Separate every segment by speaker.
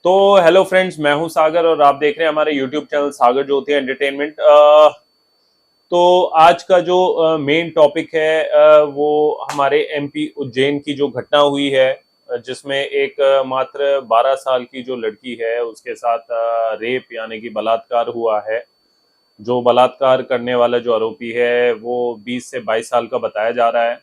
Speaker 1: तो hello friends, मैं हूं सागर और आप देख रहे हैं हमारे यूट्यूब चैनल सागर ज्योति एंटरटेनमेंट। तो आज का जो मेन टॉपिक है वो हमारे एमपी उज्जैन की जो घटना हुई है, जिसमें एक मात्र 12 साल की जो लड़की है उसके साथ रेप यानी कि बलात्कार हुआ है। जो बलात्कार करने वाला जो आरोपी है वो 20 से 22 साल का बताया जा रहा है।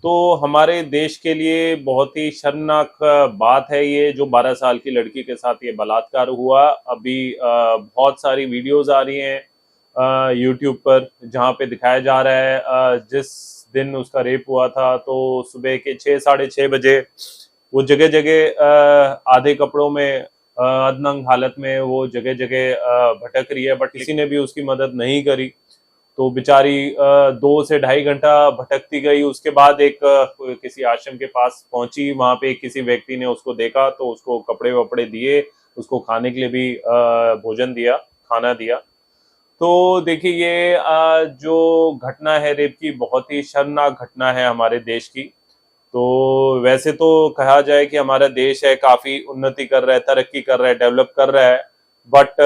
Speaker 1: तो हमारे देश के लिए बहुत ही शर्मनाक बात है ये, जो 12 साल की लड़की के साथ ये बलात्कार हुआ। अभी बहुत सारी वीडियोस आ रही हैं यूट्यूब पर, जहाँ पे दिखाया जा रहा है जिस दिन उसका रेप हुआ था तो सुबह के 6 साढ़े 6 बजे वो जगह जगह आधे कपड़ों में अधनंग हालत में वो जगह जगह भटक रही है, बट किसी ने भी उसकी मदद नहीं करी। तो बेचारी 2 से ढाई घंटा भटकती गई। उसके बाद एक किसी आश्रम के पास पहुंची, वहां पे किसी व्यक्ति ने उसको देखा तो उसको कपड़े वपड़े दिए, उसको खाने के लिए भी भोजन दिया, खाना दिया। तो देखिए ये जो घटना है रेप की, बहुत ही शर्मनाक घटना है हमारे देश की। तो वैसे तो कहा जाए कि हमारा देश है काफी उन्नति कर रहा है, तरक्की कर रहा है, डेवलप कर रहा है, बट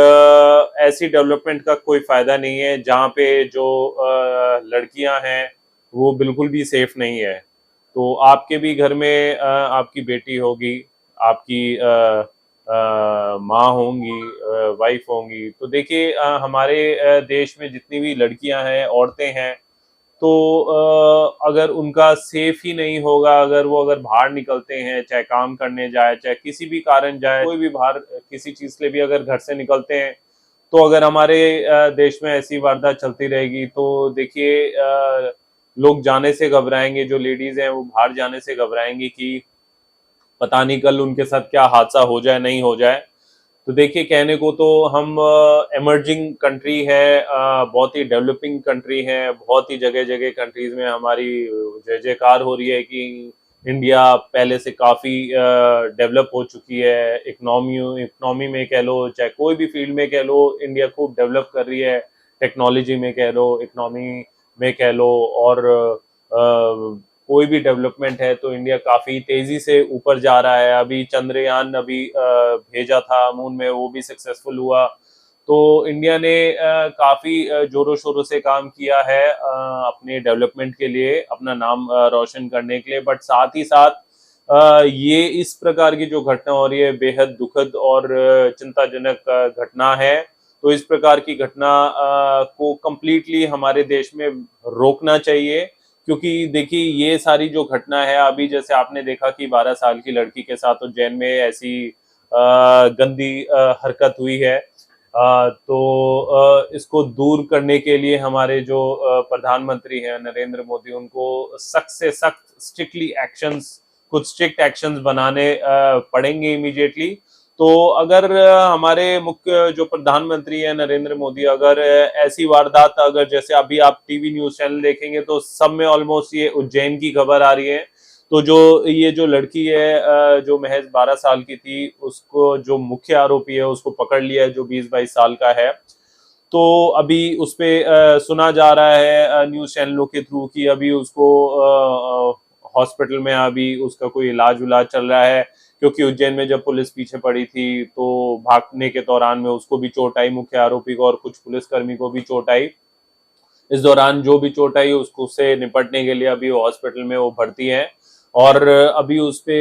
Speaker 1: ऐसी डेवलपमेंट का कोई फायदा नहीं है जहाँ पे जो लड़कियां हैं वो बिल्कुल भी सेफ नहीं है। तो आपके भी घर में आपकी बेटी होगी, आपकी माँ होंगी, वाइफ होंगी। तो देखिए हमारे देश में जितनी भी लड़कियां हैं, औरतें हैं, तो अगर उनका सेफ ही नहीं होगा, अगर बाहर निकलते हैं, चाहे काम करने जाए, चाहे किसी भी कारण जाए, कोई भी बाहर किसी चीज के लिए भी अगर घर से निकलते हैं, तो अगर हमारे देश में ऐसी वारदात चलती रहेगी तो देखिए लोग जाने से घबराएंगे, जो लेडीज हैं वो बाहर जाने से घबराएंगी कि पता नहीं कल उनके साथ क्या हादसा हो जाए, नहीं हो जाए। तो देखिए कहने को तो हम इमर्जिंग कंट्री है, बहुत ही डेवलपिंग कंट्री है, बहुत ही जगह जगह कंट्रीज में हमारी जय जयकार हो रही है कि इंडिया पहले से काफी डेवलप हो चुकी है। इकोनॉमी में कह लो, चाहे कोई भी फील्ड में कह लो, इंडिया खूब डेवलप कर रही है। टेक्नोलॉजी में कह लो, इकोनॉमी में कह लो, और कोई भी डेवलपमेंट है तो इंडिया काफी तेजी से ऊपर जा रहा है। अभी चंद्रयान अभी भेजा था मून में, वो भी सक्सेसफुल हुआ। तो इंडिया ने काफी जोरों शोरों से काम किया है अपने डेवलपमेंट के लिए, अपना नाम रोशन करने के लिए। बट साथ ही साथ ये इस प्रकार की जो घटना हो रही है बेहद दुखद और चिंताजनक घटना है। तो इस प्रकार की घटना को कंप्लीटली हमारे देश में रोकना चाहिए, क्योंकि देखिए ये सारी जो घटना है, अभी जैसे आपने देखा कि 12 साल की लड़की के साथ उज्जैन में ऐसी गंदी हरकत हुई है। तो इसको दूर करने के लिए हमारे जो प्रधानमंत्री हैं नरेंद्र मोदी, उनको सख्त से सख्त स्ट्रिक्टली एक्शंस, कुछ स्ट्रिक्ट एक्शंस बनाने पड़ेंगे इमीडिएटली। तो अगर हमारे मुख्य जो प्रधानमंत्री है नरेंद्र मोदी, अगर ऐसी वारदात, अगर जैसे अभी आप टीवी न्यूज चैनल देखेंगे तो सब में ऑलमोस्ट ये उज्जैन की खबर आ रही है। तो जो ये जो लड़की है जो महज 12 साल की थी, उसको जो मुख्य आरोपी है उसको पकड़ लिया है, जो 20-22 साल का है। तो अभी उस पे सुना जा रहा है न्यूज चैनलों के थ्रू कि अभी उसको हॉस्पिटल में अभी उसका कोई इलाज उलाज चल रहा है, क्योंकि उज्जैन में जब पुलिस पीछे पड़ी थी तो भागने के दौरान में उसको भी चोट आई, मुख्य आरोपी को, और कुछ पुलिसकर्मी को भी चोट आई। इस दौरान जो भी चोट आई उसको से निपटने के लिए अभी हॉस्पिटल में वो भर्ती है। और अभी उस पे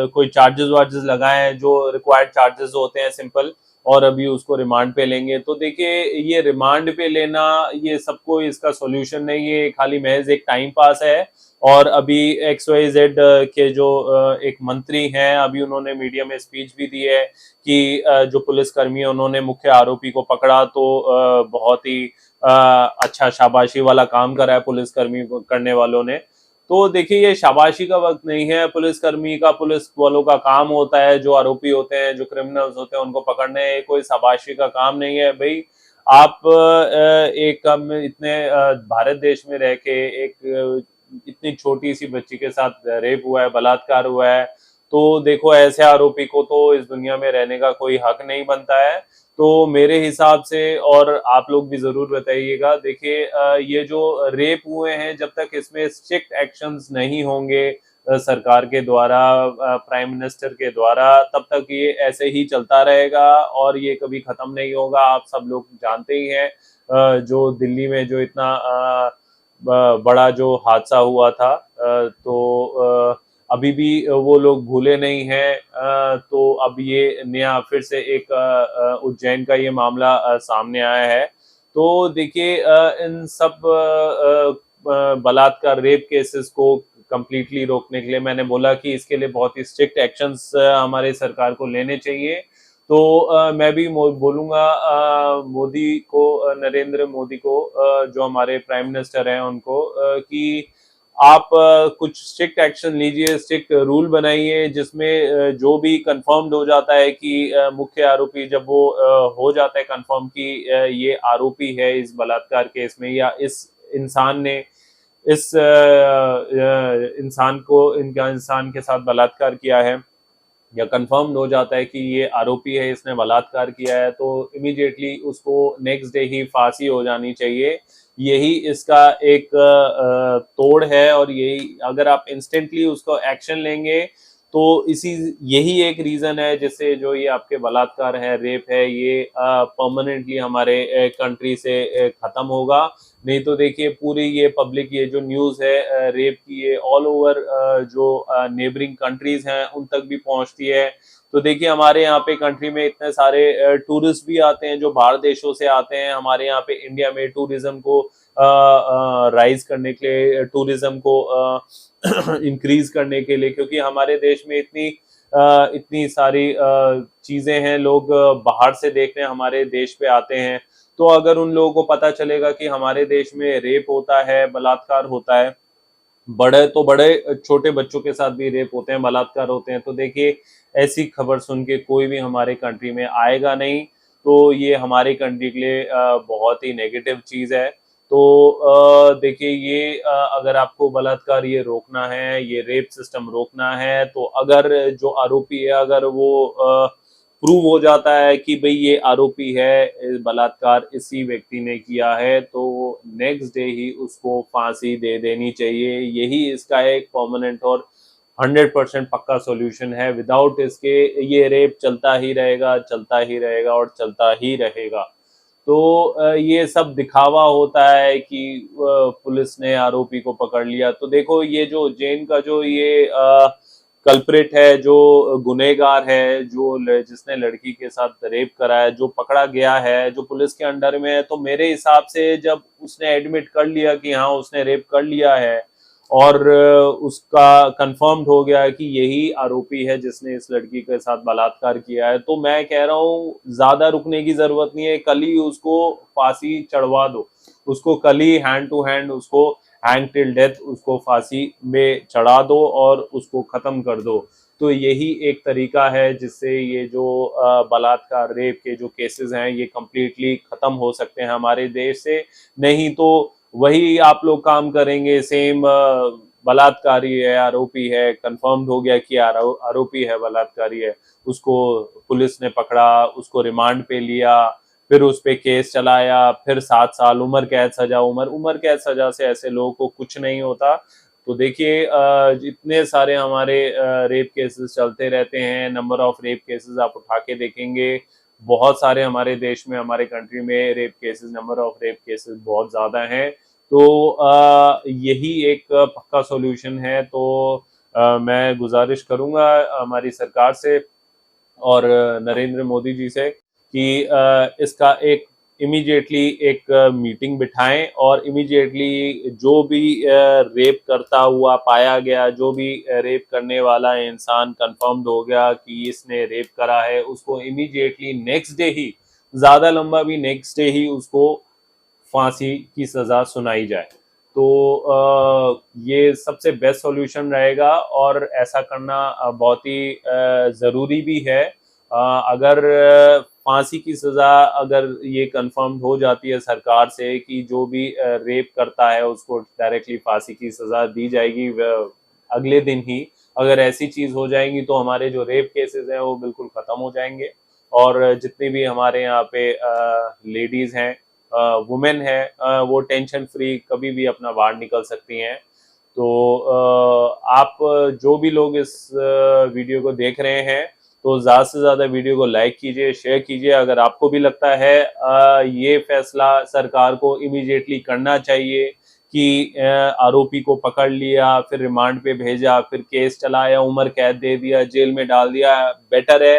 Speaker 1: कोई चार्जेस वार्जेस लगाए हैं, जो रिक्वायर्ड चार्जेस होते हैं सिंपल, और अभी उसको रिमांड पे लेंगे। तो देखिए ये रिमांड पे लेना ये सबको इसका सॉल्यूशन नहीं है, खाली महज एक टाइम पास है। और अभी XYZ के जो एक मंत्री हैं, अभी उन्होंने मीडिया में स्पीच भी दी है कि जो पुलिसकर्मी है उन्होंने मुख्य आरोपी को पकड़ा, तो बहुत ही अच्छा शाबाशी वाला काम करा है पुलिसकर्मी करने वालों ने। तो देखिए ये शाबाशी का वक्त नहीं है, पुलिसकर्मी का, पुलिस वालों का काम होता है जो आरोपी होते हैं, जो क्रिमिनल्स होते हैं, उनको पकड़ने, कोई शाबाशी का काम नहीं है भाई। आप एक हम इतने भारत देश में रह के एक इतनी छोटी सी बच्ची के साथ रेप हुआ है, बलात्कार हुआ है, तो देखो ऐसे आरोपी को तो इस दुनिया में रहने का कोई हक नहीं बनता है। तो मेरे हिसाब से, और आप लोग भी जरूर बताइएगा, देखिए ये जो रेप हुए हैं, जब तक इसमें स्ट्रिक्ट एक्शंस नहीं होंगे, सरकार के द्वारा, प्राइम मिनिस्टर के द्वारा, तब तक ये ऐसे ही चलता रहेगा और ये कभी खत्म नहीं होगा। आप सब लोग जानते ही हैं जो दिल्ली में जो इतना बड़ा जो हादसा हुआ था, अभी भी वो लोग भूले नहीं हैं। तो अब ये नया फिर से एक उज्जैन का ये मामला सामने आया है। तो देखिए इन सब बलात्कार, रेप केसेस को कंप्लीटली रोकने के लिए मैंने बोला कि इसके लिए बहुत ही स्ट्रिक्ट एक्शंस हमारे सरकार को लेने चाहिए। तो मैं भी बोलूंगा मोदी को, नरेंद्र मोदी को, जो हमारे प्राइम मिनिस्टर हैं उनको, कि आप कुछ स्ट्रिक्ट एक्शन लीजिए, स्ट्रिक्ट रूल बनाइए जिसमें जो भी कंफर्म्ड हो जाता है कि मुख्य आरोपी, जब वो हो जाता है कंफर्म कि ये आरोपी है इस बलात्कार केस में, या इस इंसान ने इस इंसान के साथ बलात्कार किया है, या कंफर्म हो जाता है कि ये आरोपी है, इसने बलात्कार किया है, तो इमीडिएटली उसको नेक्स्ट डे ही फांसी हो जानी चाहिए। यही इसका एक तोड़ है। और यही अगर आप इंस्टेंटली उसको एक्शन लेंगे तो यही एक रीजन है जिससे जो ये आपके बलात्कार है, रेप है, ये परमानेंटली हमारे कंट्री से खत्म होगा। नहीं तो देखिए पूरी ये पब्लिक, ये जो न्यूज है रेप की, ये ऑल ओवर जो नेबरिंग कंट्रीज हैं उन तक भी पहुंचती है। तो देखिए हमारे यहाँ पे कंट्री में इतने सारे टूरिस्ट भी आते हैं जो बाहर देशों से आते हैं हमारे यहाँ पे इंडिया में टूरिज्म को राइज करने के लिए, टूरिज्म को इंक्रीज करने के लिए, क्योंकि हमारे देश में इतनी सारी चीजें हैं, लोग बाहर से देखने हमारे देश पे आते हैं। तो अगर उन लोगों को पता चलेगा कि हमारे देश में रेप होता है, बलात्कार होता है, बड़े तो बड़े, छोटे बच्चों के साथ भी रेप होते हैं, बलात्कार होते हैं, तो देखिए ऐसी खबर सुन के कोई भी हमारे कंट्री में आएगा नहीं। तो ये हमारे कंट्री के लिए बहुत ही नेगेटिव चीज है। तो देखिए ये अगर आपको बलात्कार ये रोकना है, ये रेप सिस्टम रोकना है, तो अगर जो आरोपी है, अगर वो प्रूव हो जाता है कि भाई ये आरोपी है, बलात्कार इसी व्यक्ति ने किया है, तो नेक्स्ट डे ही उसको फांसी दे देनी चाहिए। यही इसका एक परमानेंट और 100% पक्का सॉल्यूशन है। विदाउट इसके ये रेप चलता ही रहेगा, चलता ही रहेगा और चलता ही रहेगा। तो ये सब दिखावा होता है कि पुलिस ने आरोपी को पकड़ लिया। तो देखो ये जो उज्जैन का जो ये कल्प्रिट है, जो गुनहगार है, जिसने लड़की के साथ रेप करा है, जो पकड़ा गया है, जो पुलिस के अंडर में है, तो मेरे हिसाब से जब उसने एडमिट कर लिया कि हाँ उसने रेप कर लिया है और उसका कंफर्म्ड हो गया है कि यही आरोपी है जिसने इस लड़की के साथ बलात्कार किया है, तो मैं कह रहा हूँ ज्यादा रुकने की जरूरत नहीं है, कल ही उसको फांसी चढ़वा दो। उसको कल ही हैंड टू हैंड, उसको हैंग टिल डेथ, उसको फांसी में चढ़ा दो और उसको खत्म कर दो। तो यही एक तरीका है जिससे ये जो बलात्कार, रेप के जो केसेस हैं ये कंप्लीटली खत्म हो सकते हैं हमारे देश से। नहीं तो वही आप लोग काम करेंगे, सेम बलात्कारी है, आरोपी है, कंफर्म्ड हो गया कि आरोपी है, बलात्कारी है, उसको पुलिस ने पकड़ा, उसको रिमांड पे लिया, फिर उस पे केस चलाया, फिर 7 साल उम्र कैद सजा, उम्र कैद सजा से ऐसे लोगों को कुछ नहीं होता। तो देखिए इतने सारे हमारे रेप केसेस चलते रहते हैं, नंबर ऑफ रेप केसेस आप उठा के देखेंगे, बहुत सारे हमारे देश में, हमारे कंट्री में rape cases, number of rape cases बहुत ज्यादा हैं। तो यही एक पक्का सॉल्यूशन है। तो मैं गुजारिश करूंगा हमारी सरकार से और नरेंद्र मोदी जी से कि इसका एक इमीडिएटली एक मीटिंग बिठाएं और इमीडिएटली जो भी रेप करता हुआ पाया गया, जो भी रेप करने वाला इंसान कंफर्म्ड हो गया कि इसने रेप करा है, उसको इमीडिएटली नेक्स्ट डे ही, ज्यादा लंबा भी, नेक्स्ट डे ही उसको फांसी की सजा सुनाई जाए। तो ये सबसे बेस्ट सॉल्यूशन रहेगा और ऐसा करना बहुत ही जरूरी भी है। अगर फांसी की सजा अगर ये कंफर्म हो जाती है सरकार से कि जो भी रेप करता है उसको डायरेक्टली फांसी की सजा दी जाएगी अगले दिन ही, अगर ऐसी चीज हो जाएंगी तो हमारे जो रेप केसेस हैं वो बिल्कुल खत्म हो जाएंगे। और जितनी भी हमारे यहाँ पे लेडीज हैं, वुमेन है, वो टेंशन फ्री कभी भी अपना बाहर निकल सकती हैं। तो आप जो भी लोग इस वीडियो को देख रहे हैं तो ज़्यादा से ज़्यादा वीडियो को लाइक कीजिए, शेयर कीजिए। अगर आपको भी लगता है ये फैसला सरकार को इमीडिएटली करना चाहिए कि आरोपी को पकड़ लिया, फिर रिमांड पे भेजा, फिर केस चलाया, उम्र कैद दे दिया, जेल में डाल दिया, बेटर है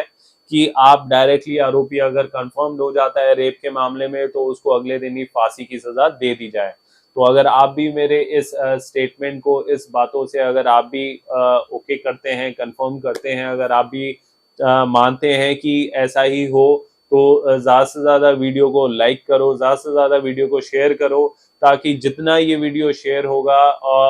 Speaker 1: कि आप डायरेक्टली आरोपी अगर कंफर्म्ड हो जाता है रेप के मामले में तो उसको अगले दिन ही फांसी की सजा दे दी जाए। तो अगर आप भी मेरे इस स्टेटमेंट को, इस बातों से अगर आप भी ओके करते हैं, कंफर्म करते हैं, अगर आप भी मानते हैं कि ऐसा ही हो, तो ज़्यादा से ज़्यादा वीडियो को लाइक करो, ज़्यादा से ज़्यादा वीडियो को शेयर करो, ताकि जितना ये वीडियो शेयर होगा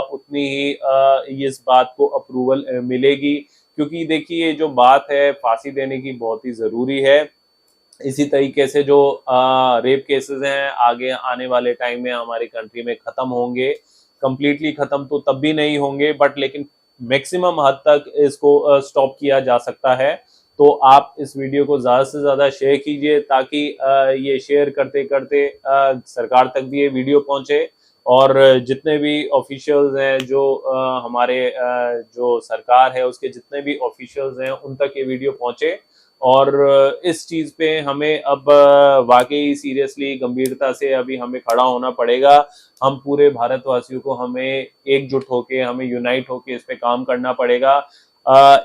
Speaker 1: उतनी ही इस बात को अप्रूवल मिलेगी। क्योंकि देखिए जो बात है फांसी देने की बहुत ही ज़रूरी है। इसी तरीके से जो रेप केसेस हैं आगे आने वाले टाइम में हमारी कंट्री में खत्म होंगे। कंप्लीटली खत्म तो तब भी नहीं होंगे, बट लेकिन मैक्सिमम हद तक इसको स्टॉप किया जा सकता है। तो आप इस वीडियो को ज़्यादा से ज़्यादा शेयर कीजिए, ताकि ये शेयर करते करते सरकार तक भी ये वीडियो पहुंचे, और जितने भी ऑफिशियल्स हैं, जो हमारे जो सरकार है उसके जितने भी ऑफिशियल्स हैं उन तक ये वीडियो पहुंचे। और इस चीज़ पे हमें अब वाकई सीरियसली गंभीरता से अभी हमें खड़ा होना पड़ेगा। हम पूरे भारतवासियों को हमें एकजुट होके, हमें यूनाइट होके इस पे काम करना पड़ेगा।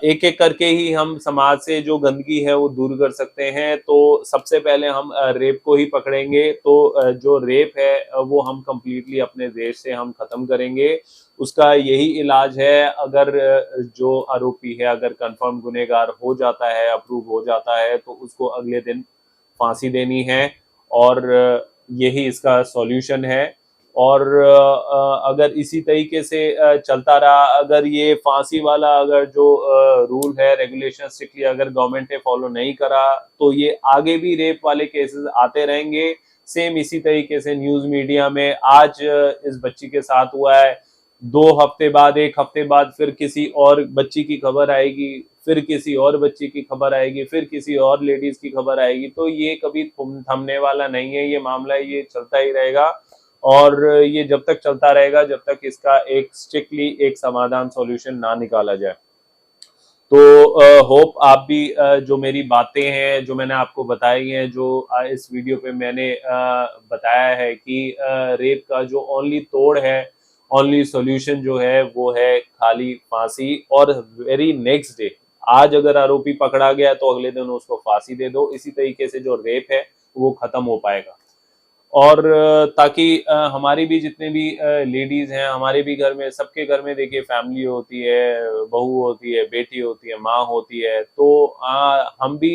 Speaker 1: एक एक करके ही हम समाज से जो गंदगी है वो दूर कर सकते हैं। तो सबसे पहले हम रेप को ही पकड़ेंगे, तो जो रेप है वो हम कंप्लीटली अपने देश से हम खत्म करेंगे। उसका यही इलाज है। अगर जो आरोपी है अगर कंफर्म गुनहगार हो जाता है, अप्रूव हो जाता है, तो उसको अगले दिन फांसी देनी है, और यही इसका सॉल्यूशन है। और अगर इसी तरीके से चलता रहा, अगर ये फांसी वाला अगर जो रूल है, रेगुलेशन स्ट्रिक्टली अगर गवर्नमेंट ने फॉलो नहीं करा, तो ये आगे भी रेप वाले केसेस आते रहेंगे। सेम इसी तरीके से न्यूज मीडिया में आज इस बच्ची के साथ हुआ है, 2 हफ्ते बाद, 1 हफ्ते बाद फिर किसी और बच्ची की खबर आएगी, फिर किसी और बच्ची की खबर आएगी, फिर किसी और लेडीज की खबर आएगी। तो ये कभी थमने वाला नहीं है ये मामला, ये चलता ही रहेगा। और ये जब तक चलता रहेगा जब तक इसका एक स्ट्रिक्टली एक समाधान सॉल्यूशन ना निकाला जाए। तो होप आप भी जो मेरी बातें हैं, जो मैंने आपको बताई हैं, जो इस वीडियो पे मैंने बताया है कि रेप का जो ओनली तोड़ है, ओनली सॉल्यूशन जो है वो है खाली फांसी। और वेरी नेक्स्ट डे, आज अगर आरोपी पकड़ा गया तो अगले दिन उसको फांसी दे दो। इसी तरीके से जो रेप है वो खत्म हो पाएगा। और ताकि हमारी भी जितने भी लेडीज हैं, हमारे भी घर में, सबके घर में देखिए फैमिली होती है, बहू होती है, बेटी होती है, माँ होती है। तो हम भी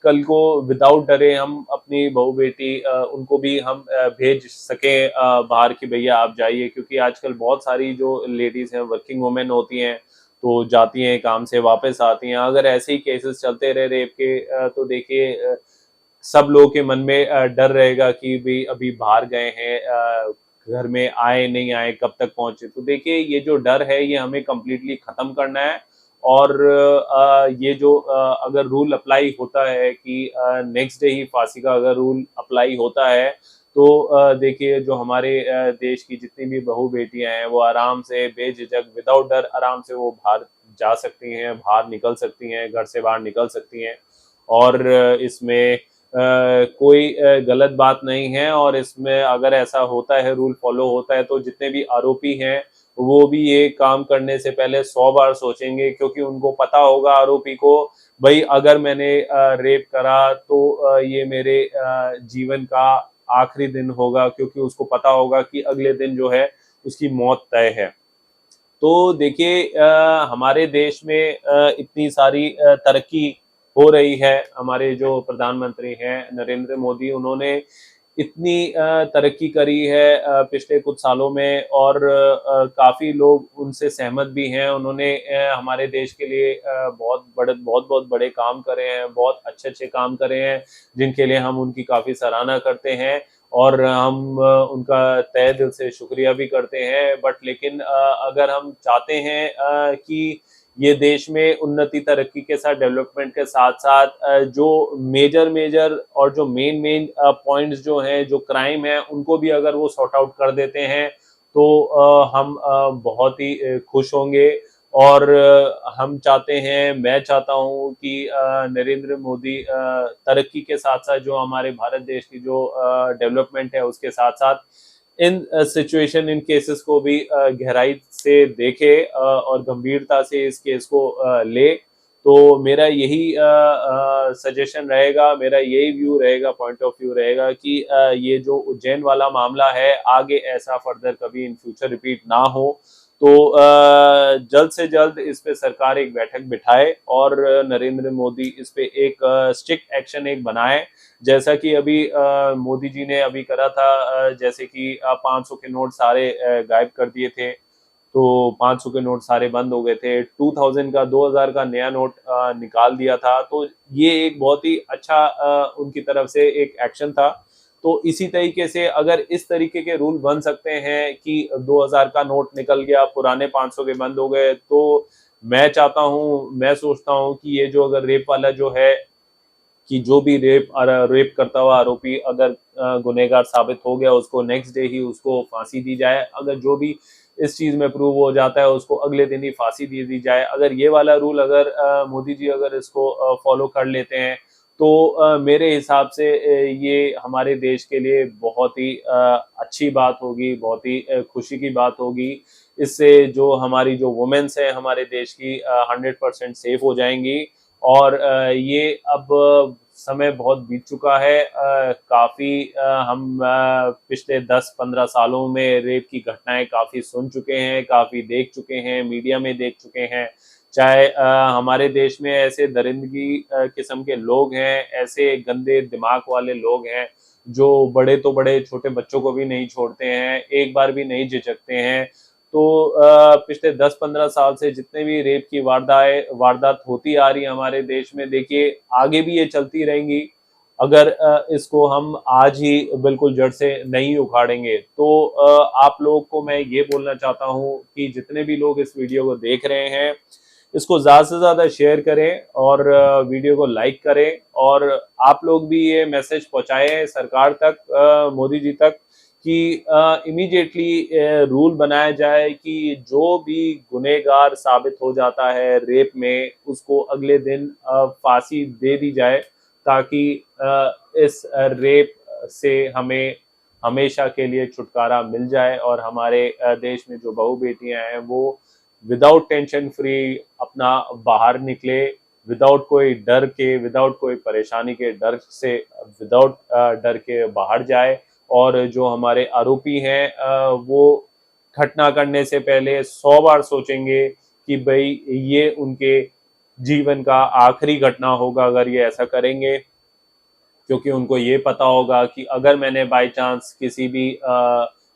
Speaker 1: कल को विदाउट डरे हम अपनी बहू बेटी उनको भी हम भेज सकें बाहर की, भैया आप जाइए। क्योंकि आजकल बहुत सारी जो लेडीज हैं, वर्किंग वुमेन होती हैं, तो जाती हैं काम से वापस आती हैं। अगर ऐसे ही केसेस चलते रहे रेप के, तो देखिए सब लोगों के मन में डर रहेगा कि भाई अभी बाहर गए हैं, घर में आए नहीं आए, कब तक पहुंचे। तो देखिए ये जो डर है ये हमें कंप्लीटली खत्म करना है। और ये जो अगर रूल अप्लाई होता है कि नेक्स्ट डे ही फांसी का अगर रूल अप्लाई होता है, तो देखिए जो हमारे देश की जितनी भी बहू बेटियां हैं वो आराम से बेझिझक विदाउट डर आराम से वो बाहर जा सकती हैं, बाहर निकल सकती हैं, घर से बाहर निकल सकती हैं। और इसमें कोई गलत बात नहीं है। और इसमें अगर ऐसा होता है, रूल फॉलो होता है, तो जितने भी आरोपी हैं वो भी ये काम करने से पहले 100 बार सोचेंगे। क्योंकि उनको पता होगा आरोपी को, भाई अगर मैंने रेप करा तो ये मेरे जीवन का आखिरी दिन होगा। क्योंकि उसको पता होगा कि अगले दिन जो है उसकी मौत तय है। तो देखिए हमारे देश में इतनी सारी तरक्की हो रही है। हमारे जो प्रधानमंत्री हैं नरेंद्र मोदी, उन्होंने इतनी तरक्की करी है पिछले कुछ सालों में, और काफी लोग उनसे सहमत भी हैं। उन्होंने हमारे देश के लिए बहुत बड़े काम करे हैं, बहुत अच्छे अच्छे काम करे हैं, जिनके लिए हम उनकी काफी सराहना करते हैं। और हम उनका तहे दिल से शुक्रिया भी करते हैं। बट लेकिन अगर हम चाहते हैं कि ये देश में उन्नति तरक्की के साथ, डेवलपमेंट के साथ साथ जो मेजर और जो मेन पॉइंट्स जो हैं, जो क्राइम है, उनको भी अगर वो सॉर्ट आउट कर देते हैं, तो हम बहुत ही खुश होंगे। और हम चाहते हैं, मैं चाहता हूँ कि नरेंद्र मोदी तरक्की के साथ साथ जो हमारे भारत देश की जो डेवलपमेंट है उसके साथ साथ इन सिचुएशन, इन केसेस को भी गहराई से देखे और गंभीरता से इस केस को ले। तो मेरा यही सजेशन रहेगा, मेरा यही व्यू रहेगा, पॉइंट ऑफ व्यू रहेगा कि ये जो उज्जैन वाला मामला है आगे ऐसा फर्दर कभी इन फ्यूचर रिपीट ना हो। तो जल्द से जल्द इस पे सरकार एक बैठक बिठाए और नरेंद्र मोदी इस पे एक स्ट्रिक्ट एक्शन एक बनाए, जैसा कि अभी मोदी जी ने अभी करा था। जैसे कि 500 के नोट सारे गायब कर दिए थे, तो 500 के नोट सारे बंद हो गए थे। 2000 का 2000 का नया नोट निकाल दिया था। तो ये एक बहुत ही अच्छा उनकी तरफ से एक एक्शन था। तो इसी तरीके से अगर इस तरीके के रूल बन सकते हैं कि 2000 का नोट निकल गया, पुराने 500 के बंद हो गए, तो मैं चाहता हूँ, मैं सोचता हूँ कि ये जो अगर रेप वाला जो है कि जो भी रेप करता हुआ आरोपी अगर गुनहगार साबित हो गया, उसको नेक्स्ट डे ही उसको फांसी दी जाए। अगर जो भी इस चीज में प्रूव हो जाता है उसको अगले दिन ही फांसी दे दी जाए। अगर ये वाला रूल अगर मोदी जी अगर इसको फॉलो कर लेते हैं तो मेरे हिसाब से ये हमारे देश के लिए बहुत ही अच्छी बात होगी, बहुत ही खुशी की बात होगी। इससे जो हमारी जो वुमेन्स है हमारे देश की 100% सेफ हो जाएंगी। और ये अब समय बहुत बीत चुका है। काफी हम पिछले 10-15 सालों में रेप की घटनाएं काफी सुन चुके हैं, काफी देख चुके हैं, मीडिया में देख चुके हैं। चाहे हमारे देश में ऐसे दरिंदगी किस्म के लोग हैं, ऐसे गंदे दिमाग वाले लोग हैं जो बड़े तो बड़े छोटे बच्चों को भी नहीं छोड़ते हैं, एक बार भी नहीं झिझकते हैं। तो पिछले 10-15 साल से जितने भी रेप की वारदात होती आ रही है हमारे देश में, देखिए आगे भी ये चलती रहेंगी। अगर इसको हम आज ही बिल्कुल जड़ से नहीं उखाड़ेंगे तो आप लोगों को मैं ये बोलना चाहता हूँ कि जितने भी लोग इस वीडियो को देख रहे हैं इसको ज्यादा से ज्यादा शेयर करें और वीडियो को लाइक करें। और आप लोग भी ये मैसेज पहुंचाएं सरकार तक, मोदी जी तक, कि इमीडिएटली रूल बनाया जाए कि जो भी गुनहगार साबित हो जाता है रेप में उसको अगले दिन फांसी दे दी जाए, ताकि इस रेप से हमें हमेशा के लिए छुटकारा मिल जाए और हमारे देश में जो बहू बेटियां हैं वो विदाउट टेंशन फ्री अपना बाहर निकले, विदाउट कोई डर के, विदाउट कोई परेशानी के डर से, विदाउट डर के बाहर जाए। और जो हमारे आरोपी हैं वो घटना करने से पहले 100 बार सोचेंगे कि भाई ये उनके जीवन का आखिरी घटना होगा अगर ये ऐसा करेंगे, क्योंकि उनको ये पता होगा कि अगर मैंने बाय चांस किसी भी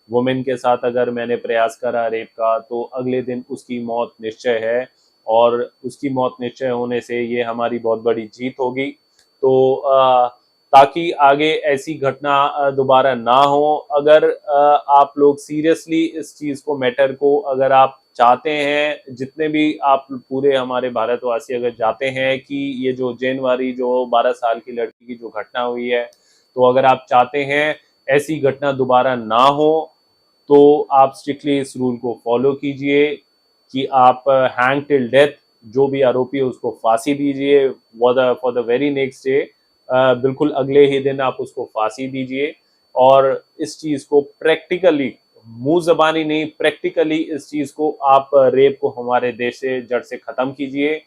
Speaker 1: वुमेन के साथ अगर मैंने प्रयास करा रेप का तो अगले दिन उसकी मौत निश्चय है। और उसकी मौत निश्चय होने से ये हमारी बहुत बड़ी जीत होगी। तो ताकि आगे ऐसी घटना दोबारा ना हो, अगर आप लोग सीरियसली इस चीज को, मैटर को अगर आप चाहते हैं, जितने भी आप पूरे हमारे भारतवासी अगर चाहते हैं कि ये जो उज्जैन वाली जो 12 साल की लड़की की जो घटना हुई है, तो अगर आप चाहते हैं ऐसी घटना दोबारा ना हो तो आप स्ट्रिक्टली इस रूल को फॉलो कीजिए कि आप हैंग टिल डेथ, जो भी आरोपी है उसको फांसी दीजिए for the very next day, बिल्कुल अगले ही दिन आप उसको फांसी दीजिए। और इस चीज को प्रैक्टिकली, मुंह जबानी नहीं, प्रैक्टिकली इस चीज को आप रेप को हमारे देश से जड़ से खत्म कीजिए।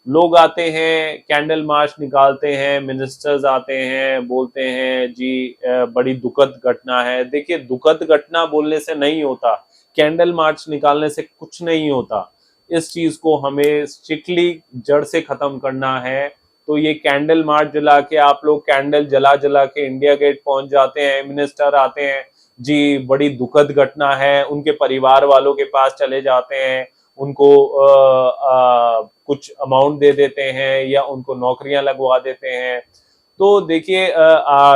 Speaker 1: लोग आते हैं, कैंडल मार्च निकालते हैं, मिनिस्टर्स आते हैं, बोलते हैं जी बड़ी दुखद घटना है। देखिए दुखद घटना बोलने से नहीं होता, कैंडल मार्च निकालने से कुछ नहीं होता। इस चीज को हमें स्ट्रिक्टली जड़ से खत्म करना है। तो ये कैंडल मार्च जला के, आप लोग कैंडल जला जला के इंडिया गेट पहुंच जाते हैं, मिनिस्टर आते हैं जी बड़ी दुखद घटना है, उनके परिवार वालों के पास चले जाते हैं, उनको कुछ अमाउंट दे देते हैं या उनको नौकरियां लगवा देते हैं। तो देखिए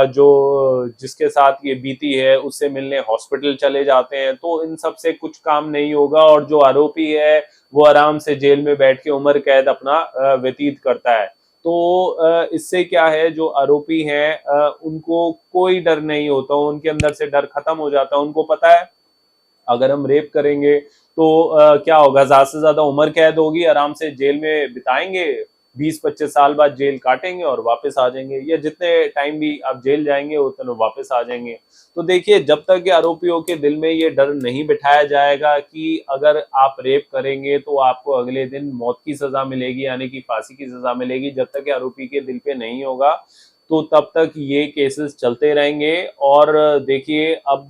Speaker 1: जो जिसके साथ ये बीती है उससे मिलने हॉस्पिटल चले जाते हैं। तो इन सब से कुछ काम नहीं होगा और जो आरोपी है वो आराम से जेल में बैठ के उम्र कैद अपना व्यतीत करता है। तो इससे क्या है, जो आरोपी हैं उनको कोई डर नहीं होता, उनके अंदर से डर खत्म हो जाता है। उनको पता है अगर हम रेप करेंगे तो क्या होगा, ज्यादा से ज्यादा उम्र कैद होगी, आराम से जेल में बिताएंगे, 20-25 साल बाद जेल काटेंगे और वापस आ जाएंगे, या जितने टाइम भी आप जेल जाएंगे उतने वापस आ जाएंगे। तो देखिए, जब तक के आरोपियों के दिल में ये डर नहीं बिठाया जाएगा कि अगर आप रेप करेंगे तो आपको अगले दिन मौत की सजा मिलेगी, यानी कि फांसी की सजा मिलेगी, जब तक के आरोपी के दिल पे नहीं होगा, तो तब तक ये केसेस चलते रहेंगे। और देखिए, अब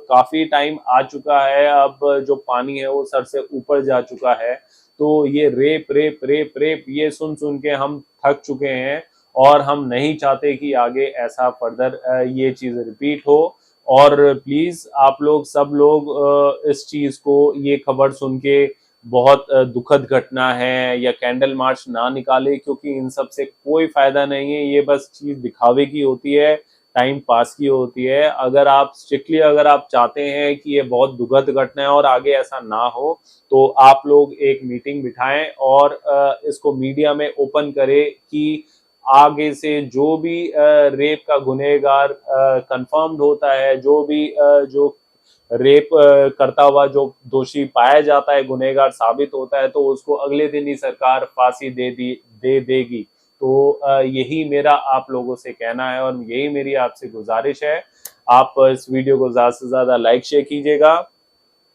Speaker 1: काफी टाइम आ चुका है, अब जो पानी है वो सर से ऊपर जा चुका है। तो ये रेप रेप रेप रेप ये सुन सुन के हम थक चुके हैं, और हम नहीं चाहते कि आगे ऐसा फर्दर ये चीज रिपीट हो। और प्लीज आप लोग सब लोग इस चीज को, ये खबर सुन के बहुत दुखद घटना है, या कैंडल मार्च ना निकाले, क्योंकि इन सब से कोई फायदा नहीं है। ये बस चीज दिखावे की होती है, टाइम पास की होती है। अगर आप स्ट्रिक्टली अगर आप चाहते हैं कि ये बहुत दुखद घटना है और आगे ऐसा ना हो, तो आप लोग एक मीटिंग बिठाएं और इसको मीडिया में ओपन करें कि आगे से जो भी रेप का गुनहगार कंफर्म्ड होता है, जो भी जो रेप करता हुआ जो दोषी पाया जाता है, गुनहगार साबित होता है, तो उसको अगले दिन ही सरकार फांसी दे देगी। तो यही मेरा आप लोगों से कहना है, और यही मेरी आपसे गुजारिश है। आप इस वीडियो को ज्यादा से ज्यादा लाइक शेयर कीजिएगा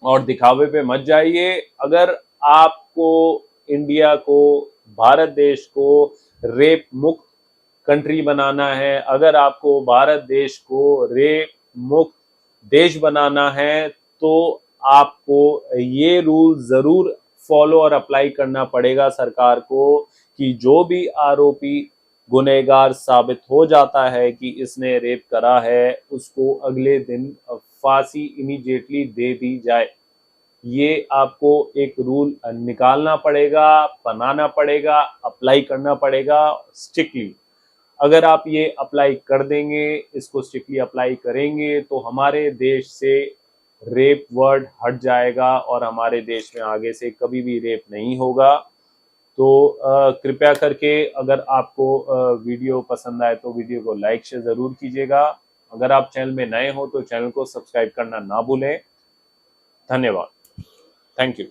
Speaker 1: और दिखावे पे मत जाइए। अगर आपको इंडिया को, भारत देश को रेप मुक्त कंट्री बनाना है, अगर आपको भारत देश को रेप मुक्त देश बनाना है, तो आपको ये रूल जरूर फॉलो और अप्लाई करना पड़ेगा सरकार को, कि जो भी आरोपी गुनहगार साबित हो जाता है कि इसने रेप करा है, उसको अगले दिन फांसी इमीडिएटली दे दी जाए। ये आपको एक रूल निकालना पड़ेगा, बनाना पड़ेगा, अप्लाई करना पड़ेगा स्ट्रिक्टली। अगर आप ये अप्लाई कर देंगे, इसको स्ट्रिक्टली अप्लाई करेंगे, तो हमारे देश से रेप वर्ड हट जाएगा और हमारे देश में आगे से कभी भी रेप नहीं होगा। तो कृपया करके, अगर आपको वीडियो पसंद आए तो वीडियो को लाइक शेयर जरूर कीजिएगा। अगर आप चैनल में नए हो तो चैनल को सब्सक्राइब करना ना भूलें। धन्यवाद। Thank you.